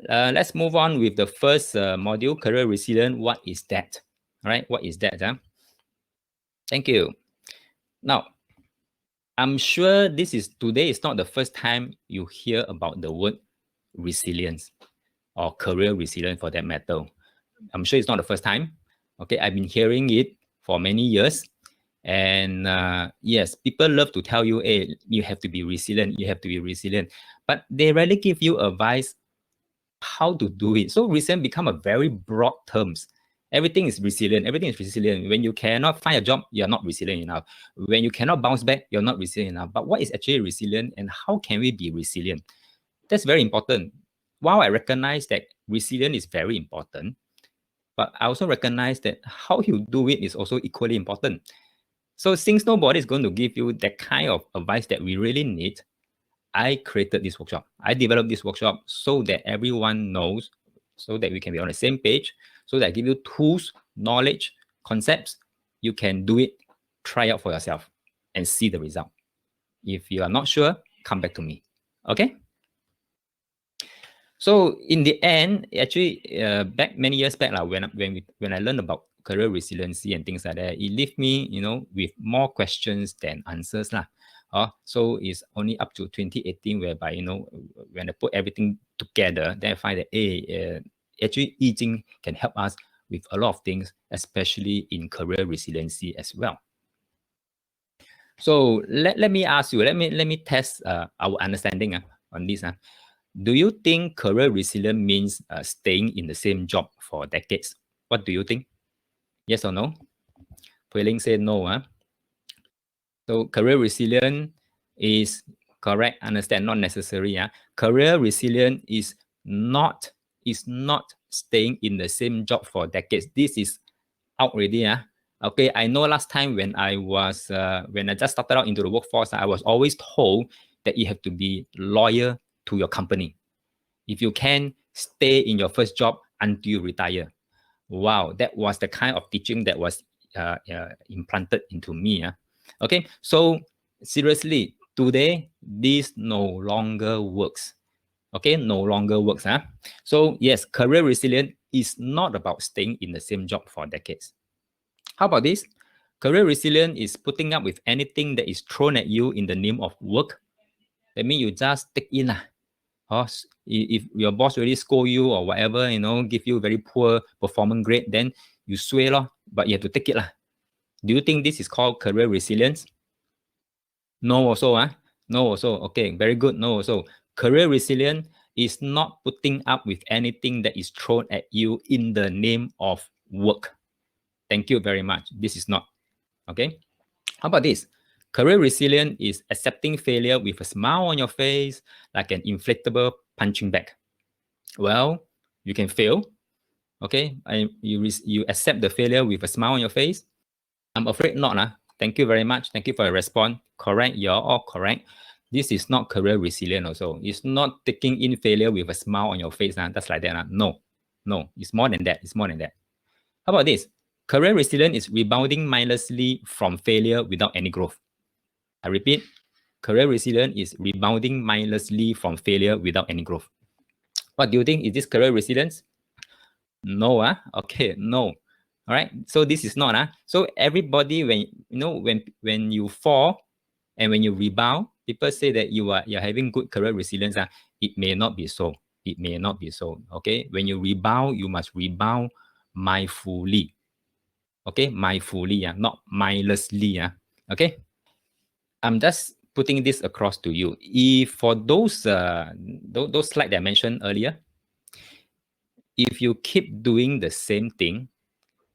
let's move on with the first module, career resilience. What is that? All right, what is that? Thank you. Now, I'm sure today is not the first time you hear about the word resilience or career resilience for that matter. I'm sure it's not the first time. Okay, I've been hearing it for many years. And yes, people love to tell you, hey, you have to be resilient, you have to be resilient. But they rarely give you advice how to do it. So resilient become a very broad terms. Everything is resilient. Everything is resilient. When you cannot find a job, you're not resilient enough. When you cannot bounce back, you're not resilient enough. But what is actually resilient and how can we be resilient? That's very important. While I recognize that resilient is very important, but I also recognize that how you do it is also equally important. So since nobody is going to give you that kind of advice that we really need, I created this workshop. I developed this workshop so that everyone knows, so that we can be on the same page, so that I give you tools, knowledge, concepts. You can do it, try out for yourself, and see the result. If you are not sure, come back to me. Okay? So in the end, actually, back many years back, when I learned about career resiliency and things like that, it left me, with more questions than answers lah. So it's only up to 2018 whereby, when I put everything together, then I find that actually I Ching can help us with a lot of things, especially in career resiliency as well. So let me ask you, let me test our understanding on this. Do you think career resilience means staying in the same job for decades? What do you think? Yes or no? Pui Ling said no. So career resilience is correct. Understand, not necessary. Career resilience is not staying in the same job for decades. This is out already. Okay, I know last time when I just started out into the workforce, I was always told that you have to be loyal to your company. If you can, stay in your first job until you retire. Wow, that was the kind of teaching that was implanted into me. Okay, so seriously, today, this no longer works. Okay, no longer works. So yes, career resilience is not about staying in the same job for decades. How about this? Career resilience is putting up with anything that is thrown at you in the name of work. That means you just take in. If your boss really scold you or whatever, give you very poor performance grade, then you sway, but you have to take it. Do you think this is called career resilience? No also. No also. Okay, very good. No also. Career resilience is not putting up with anything that is thrown at you in the name of work. Thank you very much. This is not. Okay. How about this? Career resilience is accepting failure with a smile on your face, like an inflatable punching bag. Well, you can fail. Okay. You accept the failure with a smile on your face. I'm afraid not. Thank you very much. Thank you for your response. Correct. You're all correct. This is not career resilience also. It's not taking in failure with a smile on your face. That's like that. No. It's more than that. It's more than that. How about this? Career resilience is rebounding mindlessly from failure without any growth. I repeat, career resilience is rebounding mindlessly from failure without any growth. What do you think? Is this career resilience? No. Okay, no. All right. So this is not. So everybody, when you fall and when you rebound, people say that you're having good career resilience. It may not be so. It may not be so. Okay. When you rebound, you must rebound mindfully. Okay, mindfully, not mindlessly. Okay. I'm just putting this across to you. If for those slides that I mentioned earlier, if you keep doing the same thing,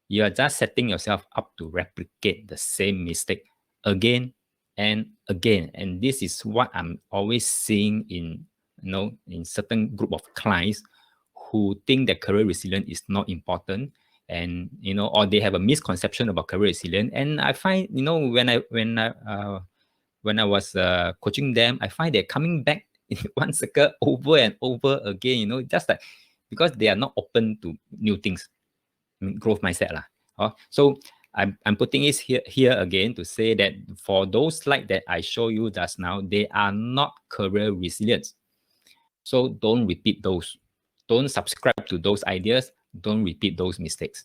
you are just setting yourself up to replicate the same mistake again and again. And this is what I'm always seeing in certain group of clients who think that career resilience is not important, and or they have a misconception about career resilience. And I find when I was coaching them, I find they're coming back in one circle over and over again, just like because they are not open to new things, growth mindset. So I'm putting it here again to say that for those slides that I show you just now, they are not career resilience. So don't repeat those. Don't subscribe to those ideas. Don't repeat those mistakes.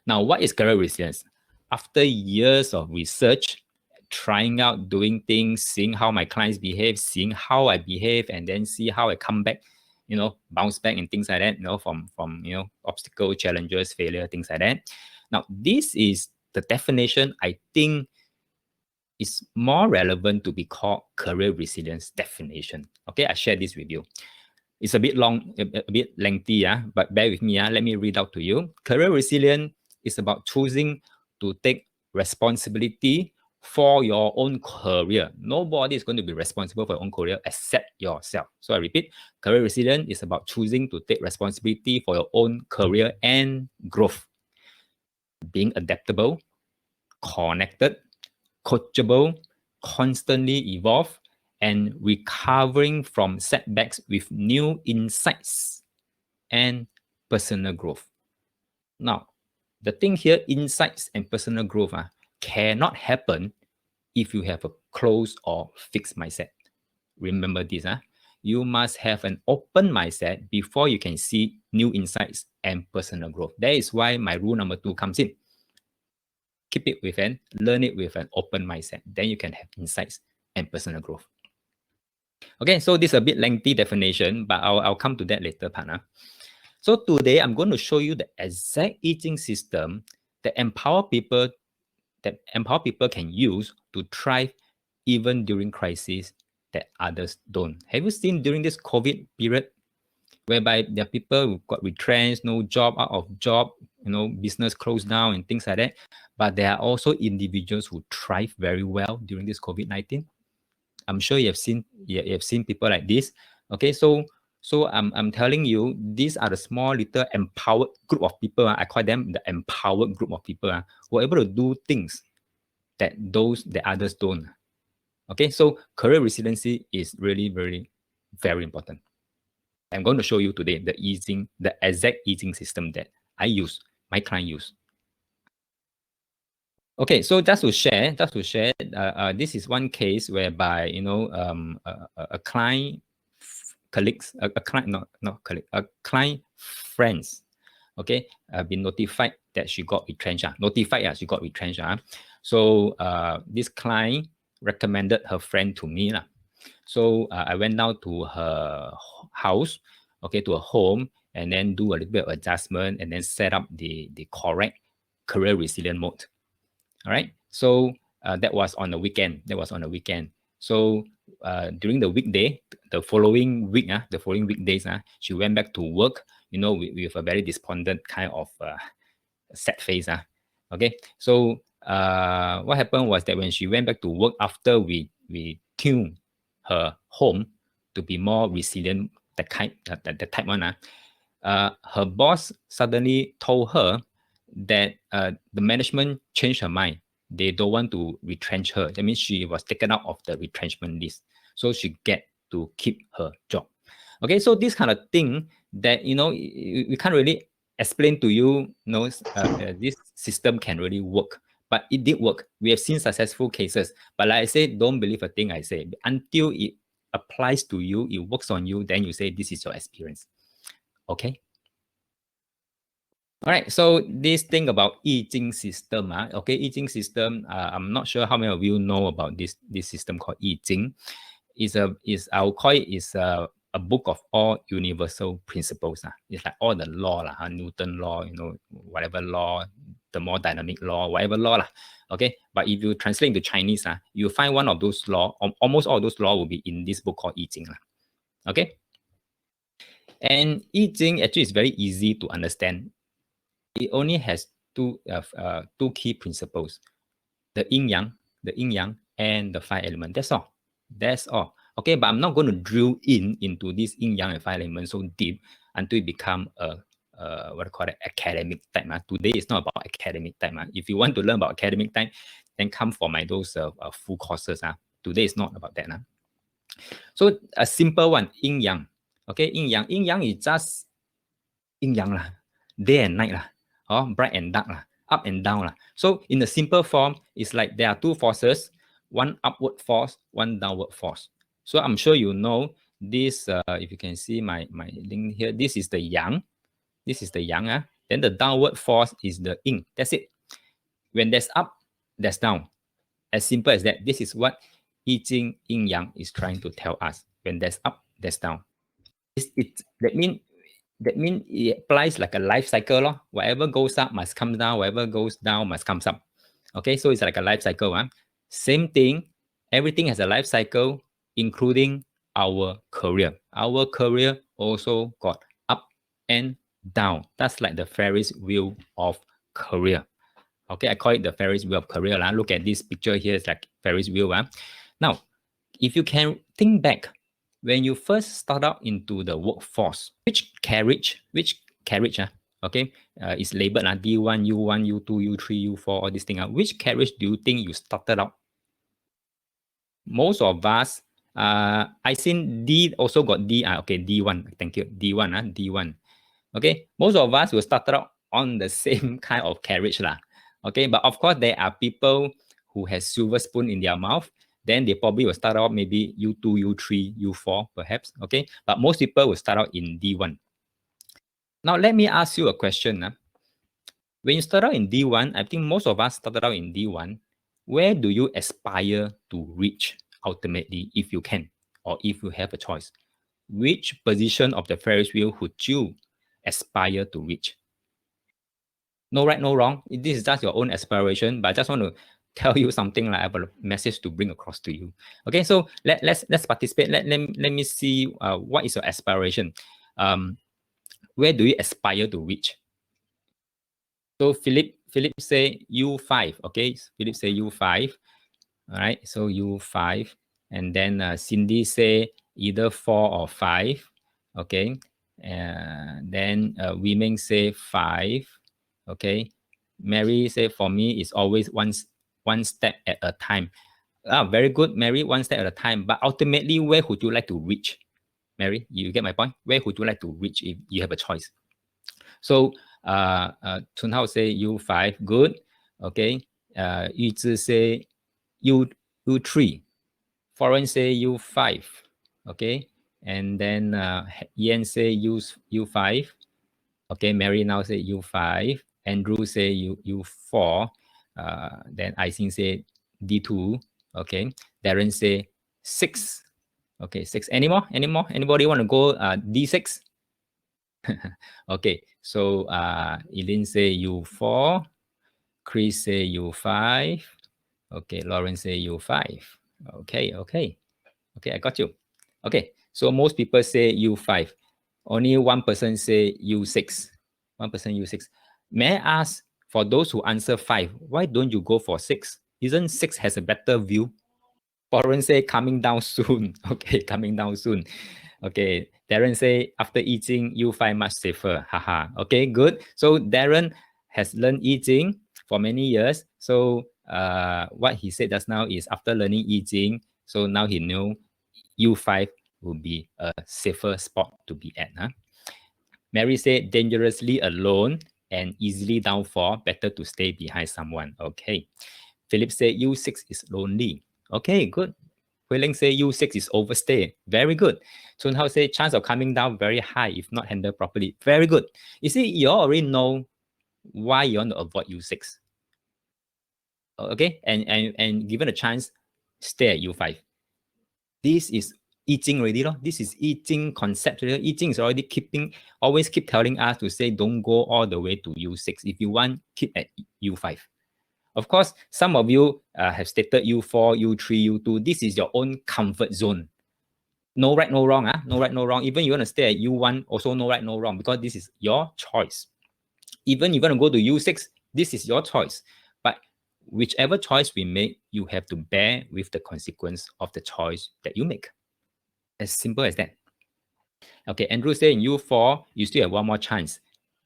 Now, what is career resilience? After years of research, trying out, doing things, seeing how my clients behave, seeing how I behave, and then see how I come back, bounce back and things like that, from obstacle, challenges, failure, things like that. Now, this is the definition I think is more relevant to be called career resilience definition. Okay, I share this with you. It's a bit long, a bit lengthy, but bear with me. Let me read out to you. Career resilience is about choosing to take responsibility for your own career. Nobody is going to be responsible for your own career except yourself. So I repeat, career resilience is about choosing to take responsibility for your own career and growth. Being adaptable, connected, coachable, constantly evolve, and recovering from setbacks with new insights and personal growth. Now, the thing here, insights and personal growth cannot happen if you have a closed or fixed mindset. Remember this, you must have an open mindset before you can see new insights and personal growth. That is why my rule number 2 comes in. Keep it learn it with an open mindset. Then you can have insights and personal growth. Okay, so this is a bit lengthy definition, but I'll come to that later, partner. So today I'm going to show you the exact I Ching system that empower people can use to thrive even during crises that others don't. Have you seen during this COVID period, whereby there are people who got retrenched, no job, out of job, business closed down and things like that. But there are also individuals who thrive very well during this COVID-19. I'm sure you have seen people like this. Okay, so I'm telling you, these are the small little empowered group of people. I call them the empowered group of people who are able to do things that others don't. Okay, so career resiliency is really very, very important. I'm going to show you today the exact I Ching system that I use, my client use. Okay, so just to share, this is one case whereby a client friends, okay, been notified that she got retrenched. She got retrenched. So this client recommended her friend to me. So I went down to her house, okay, to her home, and then do a little bit of adjustment and then set up the correct career resilient mode. All right. So that was on the weekend. So during the weekday, the following weekdays, she went back to work, with a very despondent kind of sad face. Okay. So what happened was that when she went back to work after we tuned her home to be more resilient, the type one, her boss suddenly told her that the management changed her mind. They don't want to retrench her. That means she was taken out of the retrenchment list. So she get to keep her job. Okay, so this kind of thing that, we can't really explain to you, this system can really work. But it did work. We have seen successful cases. But like I said, don't believe a thing I say. Until it applies to you, it works on you, then you say this is your experience. Okay? All right, so this thing about I Ching system, okay, I Ching system, I'm not sure how many of you know about this system called I Ching. I'll call it is a book of all universal principles. It's like all the law, Newton law, whatever law, thermodynamic law, whatever law. Okay, but if you translate into Chinese, you find one of those law, almost all those law will be in this book called I Ching. Okay, and I Ching actually is very easy to understand. It only has two key principles: the yin yang, and the 5 elements. That's all. Okay, but I'm not going to drill into this yin yang and 5 elements so deep until it become a academic type. Today is not about academic type. If you want to learn about academic type, then come for my those full courses. Today is not about that. So a simple one, yin yang. Okay, yin yang is just yin yang day and night bright and dark up and down So in the simple form, it's like there are two forces, one upward force, one downward force. So I'm sure you know This, if you can see my link here, this is the yang. This is the yang. Then the downward force is the yin. That's it. When there's up, there's down. As simple as that. This is what I Ching Yin Yang is trying to tell us. When there's up, there's down. That mean it applies like a life cycle. Whatever goes up must come down. Whatever goes down must come up. Okay, so it's like a life cycle. Same thing. Everything has a life cycle, including our career. Our career also got up and down. That's like the Ferris wheel of career. Okay, I call it the Ferris wheel of career. Look at this picture here. It's like Ferris wheel. Now, if you can think back, when you first start out into the workforce, which carriage, okay, is labeled D1, U1, U2, U3, U4, all these things. Which carriage do you think you started out? Most of us, I seen D also got D. Okay, D1. Thank you. D1. D1. Okay, most of us will start out on the same kind of carriage. Okay, but of course, there are people who has silver spoon in their mouth. Then they probably will start out maybe U2, U3, U4, perhaps. Okay, but most people will start out in D1. Now, let me ask you a question. When you start out in D1, I think most of us started out in D1. Where do you aspire to reach ultimately, if you can, or if you have a choice? Which position of the Ferris wheel would you aspire to reach? No right, no wrong. This is just your own aspiration, but I just want to tell you something like I have a message to bring across to you. Okay, so let's participate. Let me see what is your aspiration. Where do you aspire to reach? So Philip say U5. Okay, Philip say U5. All right, so U5, and then Cindy say either 4 or 5. Okay, then Wiming say 5. Okay, Mary say for me it's always one step at a time. Very good, Mary, one step at a time. But ultimately, where would you like to reach? Mary, you get my point? Where would you like to reach if you have a choice? So Chun Hao say U5, good. Okay, Yu Zhi say U3. Foreign say U5. Okay, and then Yan say U5. Okay, Mary now say U5. Andrew say U4. Then I think say D2. Okay, Darren say 6. Okay, 6. Any more? Anybody want to go D6? Okay, so Eileen say U4. Chris say U5. Okay, Lauren say U5. Okay, I got you. Okay, so most people say U5. Only one person say U6. One person U6. May I ask, for those who answer 5, why don't you go for 6? Isn't 6 has a better view? Foreign say coming down soon. Okay, coming down soon. Okay, Darren say after eating U5 much safer. Haha. Okay, good. So Darren has learned eating for many years. So what he said just now is after learning eating, so now he know U5 will be a safer spot to be at. Mary said dangerously alone and easily downfall, better to stay behind someone. Okay. Philip said U6 is lonely. Okay, good. Hui say U6 is overstay. Very good. Sun Hao say chance of coming down very high if not handled properly. Very good. You see, you already know why you want to avoid U6. Okay, and given a chance, stay at U5. This is eating already. This is eating concept. Eating is already always keep telling us to say don't go all the way to U6. If you want, keep at U5. Of course, some of you have stated U4, U3, U2. This is your own comfort zone. No right, no wrong. No right, no wrong. Even you want to stay at U1, also no right, no wrong, because this is your choice. Even you want to go to U6, this is your choice. But whichever choice we make, you have to bear with the consequence of the choice that you make. As simple as that. Okay, Andrew said in U4, you still have one more chance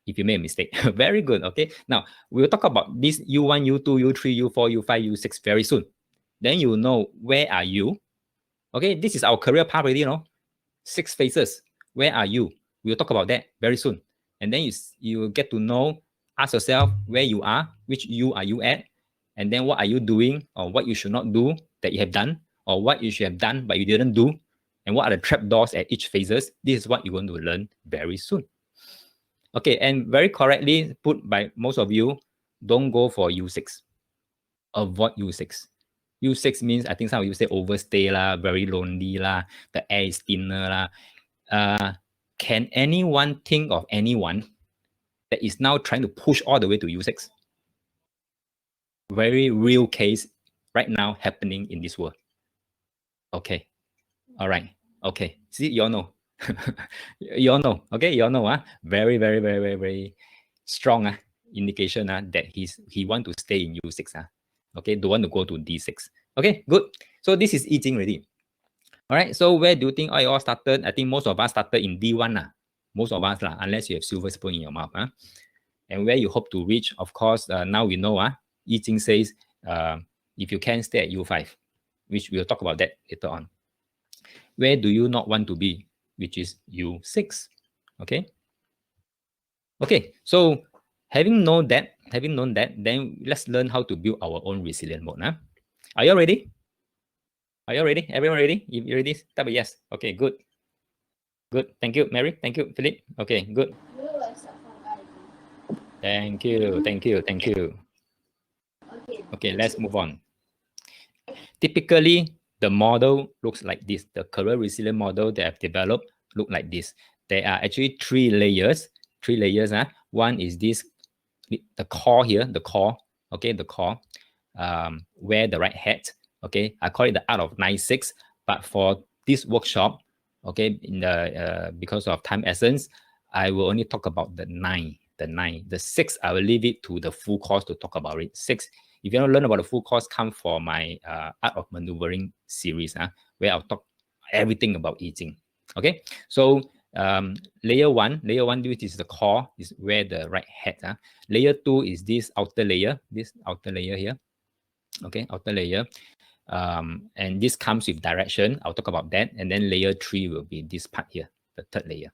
if you make a mistake. Very good. Okay, now we'll talk about this U1, U2, U3, U4, U5, U6 very soon. Then you know where are you. Okay, this is our career path already, 6 phases. Where are you? We'll talk about that very soon. And then you get to know, ask yourself where you are, which you are you at, and then what are you doing or what you should not do that you have done, or what you should have done but you didn't do. and what are the trapdoors at each phases. This is what you're going to learn very soon. Okay, and very correctly put by most of you, don't go for U6. Avoid U6. U6 means, I think some of you say overstay lah, very lonely lah, the air is thinner lah. Can anyone think of anyone that is now trying to push all the way to U6? Very real case right now happening in this world. Okay, all right, okay. See, you all know. You all know, okay? You all know, very, very, very, very, very strong indication that he want to stay in U6. Okay, don't want to go to D6. Okay, good. So this is I Ching already. All right, so where do you think I all started? I think most of us started in D1. Most of us, unless you have silver spoon in your mouth. And where you hope to reach, of course, now we know, I Ching says, if you can, stay at U5, which we'll talk about that later on. Where do you not want to be? Which is U6. Okay. Okay, so having known that, then let's learn how to build our own resilient mode. Are you ready? Are you ready? Everyone ready? If you're ready, type a yes. Okay, good. Good. Thank you, Mary. Thank you, Philip. Okay, good. Thank you. Thank you. Thank you. Okay, let's move on. Typically, the model looks like this. The career resilient model that I've developed look like this. There are actually three layers. One is this, the core here, the core, okay, the core, wear the right hat, okay. I call it the art of 9-6, but for this workshop, okay, in the because of time essence, I will only talk about the 9. The 6, I will leave it to the full course to talk about it. 6, if you want to learn about the full course, come for my art of maneuvering series, where I'll talk everything about I Ching. Okay, so layer one, which is the core, is wear the right hat. Layer 2 is this outer layer here. Okay, outer layer. And this comes with direction. I'll talk about that. And then layer 3 will be this part here, the third layer.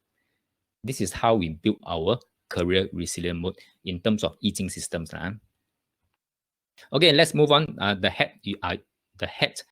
This is how we build our career resilient mode in terms of I Ching systems. Okay, let's move on. The hat